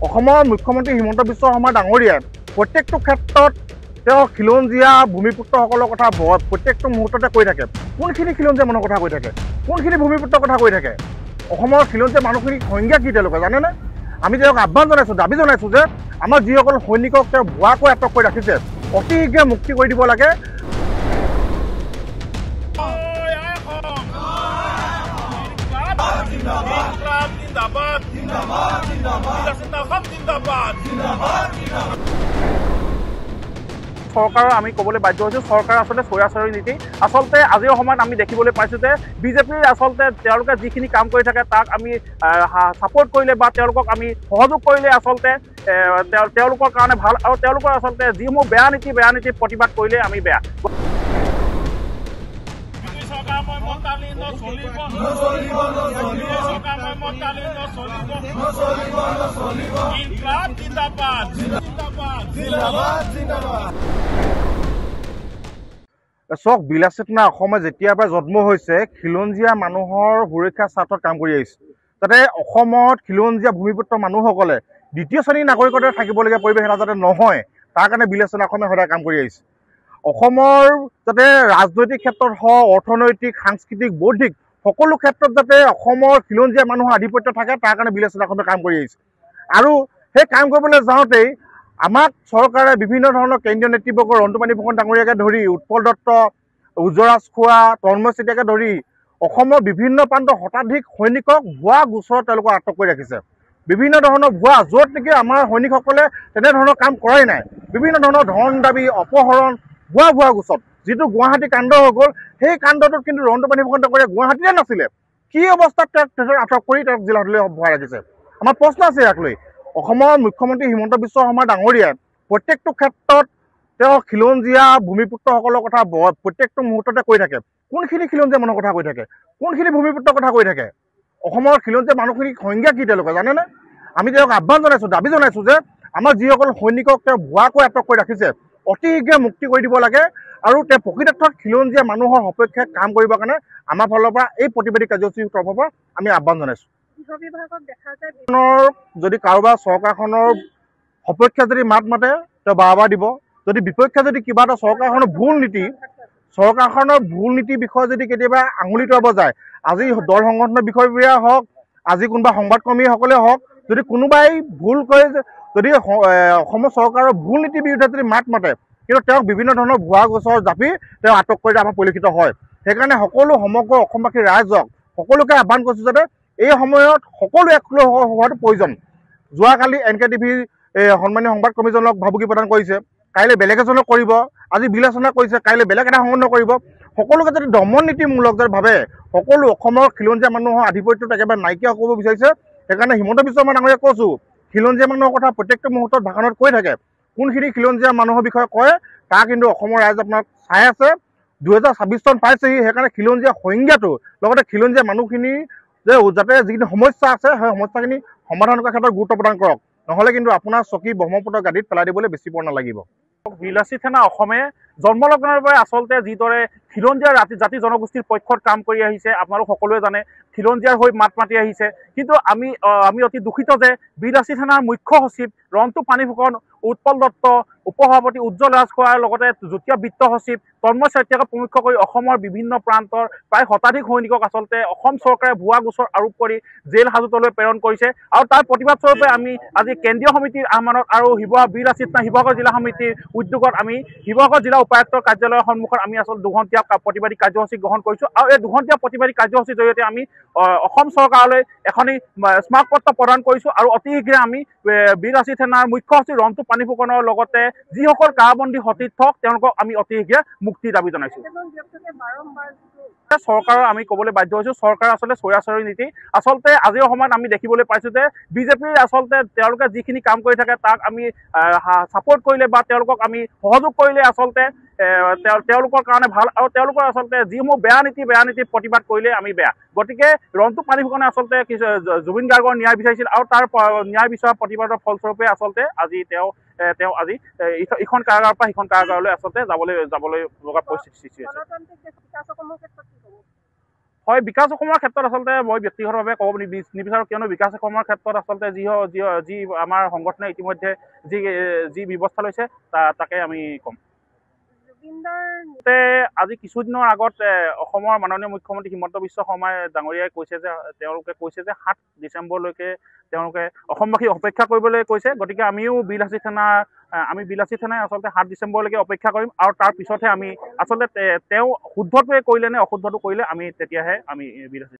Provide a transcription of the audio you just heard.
অসমৰ মুখ্যমন্ত্ৰী হিমন্ত বিশ্ব শৰ্মা ডাঙৰীয়াই প্ৰত্যেকটো ক্ষেত্ৰত তেওঁ খিলঞ্জীয়া ভূমিপুত্ৰসকলৰ কথা প্ৰত্যেকটো মুহূৰ্ততে কৈ থাকে। কোনখিনি খিলঞ্জীয়া মানুহৰ কথা কৈ থাকে, কোনখিনি ভূমিপুত্ৰৰ কথা কৈ থাকে, অসমৰ খিলঞ্জীয়া মানুহখিনিক সংজ্ঞা কি তেওঁলোকে জানেনে? আমি তেওঁক আহ্বান জনাইছোঁ, দাবী জনাইছোঁ যে আমাৰ যিসকল সৈনিকক তেওঁ ভুৱাকৈ আটক কৰি ৰাখিছে অতি শীঘ্ৰে মুক্তি কৰি দিব লাগে। চৰকাৰৰ আমি ক'বলৈ বাধ্য হৈছোঁ, চৰকাৰ আচলতে স্বৈৰাচাৰী নীতি। আচলতে আজিৰ সময়ত আমি দেখিবলৈ পাইছোঁ যে বিজেপিৰ আচলতে তেওঁলোকে যিখিনি কাম কৰি থাকে তাক আমি ছাপোৰ্ট কৰিলে বা তেওঁলোকক আমি সহযোগ কৰিলে আচলতে তেওঁলোকৰ কাৰণে ভাল, আৰু তেওঁলোকৰ আচলতে যিসমূহ বেয়া নীতি প্ৰতিবাদ কৰিলে আমি বেয়া। চাওক, বিলাসিতা অসমে যেতিয়াৰ পৰা জন্ম হৈছে খিলঞ্জীয়া মানুহৰ সুৰক্ষাৰ স্বাৰ্থত কাম কৰি আহিছে, যাতে অসমত খিলঞ্জীয়া ভূমিপুত্ৰ মানুহসকলে দ্বিতীয় শ্ৰেণীৰ নাগৰিকতে থাকিবলগীয়া পৰিৱেশ এটা যাতে নহয়, তাৰ কাৰণে বিলাসিতা অসমে সদায় কাম কৰি আহিছে। অসমৰ যাতে ৰাজনৈতিক ক্ষেত্ৰত হওক, অৰ্থনৈতিক, সাংস্কৃতিক, বৌদ্ধিক সকলো ক্ষেত্ৰত যাতে অসমৰ খিলঞ্জীয়া মানুহৰ আধিপত্য থাকে, তাৰ কাৰণে বিলাসিতা অসমে কাম কৰি আহিছে। আৰু সেই কাম কৰিবলৈ যাওঁতেই আমাক চৰকাৰে বিভিন্ন ধৰণৰ কেন্দ্ৰীয় নেতৃবৰ্গ ৰন্তুমানী ফুকন ডাঙৰীয়াকে ধৰি উৎপল দত্ত, উজ্জৰাজ খোৱা, তন্ময় চেতিয়াকে ধৰি অসমৰ বিভিন্ন প্ৰান্তৰ শতাধিক সৈনিকক ভুৱা গোচৰত তেওঁলোকক আটক কৰি ৰাখিছে। বিভিন্ন ধৰণৰ ভুৱা, য'ত নেকি আমাৰ সৈনিকসকলে তেনেধৰণৰ কাম কৰাই নাই। বিভিন্ন ধৰণৰ ধন দাবী, অপহৰণ, ভুৱা গোচৰত যিটো গুৱাহাটী কাণ্ড হৈ গ'ল, সেই কাণ্ডটোত কিন্তু ৰন্তুমানী ফুকন ডাঙৰীয়া গুৱাহাটীতে নাছিলে। কি অৱস্থাত তেওঁক আটক কৰি তেওঁক জিলালৈ ভৰাই ৰাখিছে? আমাৰ প্ৰশ্ন আছে ইয়াক লৈ। অসমৰ মুখ্যমন্ত্ৰী হিমন্ত বিশ্ব শৰ্মা ডাঙৰীয়াই প্ৰত্যেকটো ক্ষেত্ৰত তেওঁ খিলঞ্জীয়া ভূমিপুত্ৰসকলৰ কথা প্ৰত্যেকটো মুহূৰ্ততে কৈ থাকে। কোনখিনি খিলঞ্জীয়া মানুহৰ কথা কৈ থাকে, কোনখিনি ভূমিপুত্ৰৰ কথা কৈ থাকে, অসমৰ খিলঞ্জীয়া মানুহখিনিক সংজ্ঞা কি তেওঁলোকে জানেনে? আমি তেওঁক আহ্বান জনাইছোঁ, দাবী জনাইছোঁ যে আমাৰ যিসকল সৈনিকক তেওঁ ভুৱাকৈ আটক কৰি ৰাখিছে অতি শীঘ্ৰে মুক্তি কৰি দিব লাগে, আৰু তেওঁ প্ৰকৃতাৰ্থত খিলঞ্জীয়া মানুহৰ সপক্ষে কাম কৰিবৰ কাৰণে আমাৰ ফালৰ পৰা এই প্ৰতিবাদী কাৰ্যসূচীৰ তৰফৰ পৰা আমি আহ্বান জনাইছোঁ। যদি কাৰোবাৰ চৰকাৰখনৰ সপক্ষে যদি মাত মাতে তেওঁ বাৰবাৰ দিব, যদি বিপক্ষে যদি কিবা এটা চৰকাৰখনৰ ভুল নীতিৰ বিষয়ে যদি কেতিয়াবা আঙুলি টুৱাব যায়, আজি দল সংগঠনৰ বিষয়ববীয়া হওক, আজি কোনোবা সংবাদকৰ্মীসকলে হওক, যদি কোনোবাই ভুলকৈ যদি অসমৰ চৰকাৰৰ ভুল নীতিৰ বিৰুদ্ধে যদি মাত মাতে, কিন্তু তেওঁক বিভিন্ন ধৰণৰ ভুৱা গোচৰ জাপি তেওঁ আটক কৰি আমাৰ পৰিলক্ষিত হয়। সেইকাৰণে সকলো সমগ্ৰ অসমবাসী ৰাইজক সকলোকে আহ্বান কৰিছোঁ যাতে এই সময়ত সকলো একলগ হোৱাটো প্ৰয়োজন। যোৱাকালি NKTV সন্মানীয় সংবাদকৰ্মীজনক ভাবুকি প্ৰদান কৰিছে, কাইলৈ বেলেগ এজনক কৰিব, আজি বিবেচনা কৰিছে, কাইলৈ বেলেগ এটা সংগঠন কৰিব। সকলোকে যদি দমন নীতিমূলক যেন ভাবে, সকলো অসমৰ খিলঞ্জীয়া মানুহৰ আধিপত্যটো একেবাৰে নাইকিয়া কৰিব বিচাৰিছে। সেইকাৰণে হিমন্ত বিশ্ব শৰ্মা ডাঙৰীয়াক কৈছোঁ, খিলঞ্জীয়া মানুহৰ কথা প্ৰত্যেকটো মুহূৰ্তত ভাষণত কৈ থাকে। কোনখিনি খিলঞ্জীয়া মানুহৰ বিষয়ে কয় তাৰ কিন্তু অসমৰ ৰাইজ আপোনাক চাই আছে। 2026 চন পাইছেহি, সেইকাৰণে খিলঞ্জীয়া সংজ্ঞাটো লগতে খিলঞ্জীয়া মানুহখিনি যে যাতে যিখিনি সমস্যা আছে সেই সমস্যাখিনি সমাধান কৰাৰ ক্ষেত্ৰত গুৰুত্ব প্ৰদান কৰক, নহ'লে কিন্তু আপোনাৰ চকী ব্ৰহ্মপুত্ৰ গাদীত পেলাই দিবলৈ বেছি পৰ নালাগিব। বিলাসী সেনা অসমে জন্মলগ্নৰ পৰাই আচলতে যিদৰে খিলঞ্জীয়া জাতি জনগোষ্ঠীৰ পক্ষত কাম কৰি আহিছে, আপোনালোক সকলোৱে জানে, খিলঞ্জীয়াৰ হৈ মাত মাতি আহিছে। কিন্তু আমি অতি দুখিত যে বিলাসী সেনাৰ মুখ্য সচিব ৰন্তুমানী ফুকন, উৎপল দত্ত, উপসভাপতি উজ্জ্বল ৰাজখোৱাৰ লগতে যুটীয়া বিত্ত সচিব তন্ময় চেতিয়াকে প্ৰমুখ্য কৰি অসমৰ বিভিন্ন প্ৰান্তৰ প্ৰায় শতাধিক সৈনিকক আচলতে অসম চৰকাৰে ভুৱা গোচৰ আৰোপ কৰি জেল হাজতলৈ প্ৰেৰণ কৰিছে। আৰু তাৰ প্ৰতিবাদ স্বৰূপে আমি আজি কেন্দ্ৰীয় সমিতিৰ আহ্বানত আৰু শিৱসাগৰ জিলা সমিতিৰ উদ্যোগত আমি শিৱসাগৰ জিলা উপায়ুক্তৰ কাৰ্যালয়ৰ সন্মুখত আমি আচলতে দুঘণ্টীয়া প্ৰতিবাদী কাৰ্যসূচী গ্ৰহণ কৰিছোঁ। আৰু এই দুঘণ্টীয়া প্ৰতিবাদী কাৰ্যসূচীৰ জৰিয়তে আমি অসম চৰকাৰলৈ এখনি স্মাৰকপত্ৰ প্ৰদান কৰিছোঁ, আৰু অতি শীঘ্ৰে আমি বিলাসী সেনাৰ মুখ্য সচিব ৰন্তুমানী ফুকনৰ লগতে যিসকল কাৰাবন্দী সতীৰ্থ তেওঁলোকক আমি অতি শীঘ্ৰে মুক্তিৰ দাবী জনাইছোঁ। চৰকাৰৰ আমি ক'বলৈ বাধ্য হৈছোঁ, চৰকাৰ আচলতে স্বৈৰাচাৰী নীতি। আচলতে আজিৰ সময়ত আমি দেখিবলৈ পাইছোঁ যে বিজেপিৰ আচলতে তেওঁলোকে যিখিনি কাম কৰি থাকে তাক আমি ছাপোৰ্ট কৰিলে বা তেওঁলোকক আমি সহযোগ কৰিলে আচলতে তেওঁলোকৰ কাৰণে ভাল, আৰু তেওঁলোকৰ আচলতে যিসমূহ বেয়া নীতি প্ৰতিবাদ কৰিলে আমি বেয়া। গতিকে ৰন্তুমানী ফুকনে আচলতে জুবিন গাৰ্গৰ ন্যায় বিচাৰিছিল, আৰু তাৰ ন্যায় বিচৰা প্ৰতিবাদৰ ফলস্বৰূপে আচলতে আজি তেওঁ আজি ইখন কাৰাগাৰৰ পৰা সিখন কাৰাগাৰলৈ আচলতে যাবলৈ লগা পৰিস্থিতি সৃষ্টি হৈছে। হয়, বিকাশ অসমৰ ক্ষেত্ৰত আচলতে মই ব্যক্তিগতভাৱে ক'ব নিবিচাৰোঁ, কিয়নো বিকাশ অসমৰ ক্ষেত্ৰত আচলতে যি আমাৰ সংগঠনে ইতিমধ্যে যি ব্যৱস্থা লৈছে তাকে আমি ক'ম। আজি কিছুদিনৰ আগত অসমৰ মাননীয় মুখ্যমন্ত্ৰী হিমন্ত বিশ্ব শৰ্মা ডাঙৰীয়াই তেওঁলোকে কৈছে যে 7 ডিচেম্বৰলৈকে তেওঁলোকে অসমবাসী অপেক্ষা কৰিবলৈ কৈছে। গতিকে আমিও বিলাসী থানাই আচলতে 7 ডিচেম্বৰলৈকে অপেক্ষা কৰিম, আৰু তাৰ পিছতহে আমি আচলতে তেওঁ শুদ্ধটোৱে কৰিলে নে অশুদ্ধটো কৰিলে তেতিয়াহে আমি বিলাসী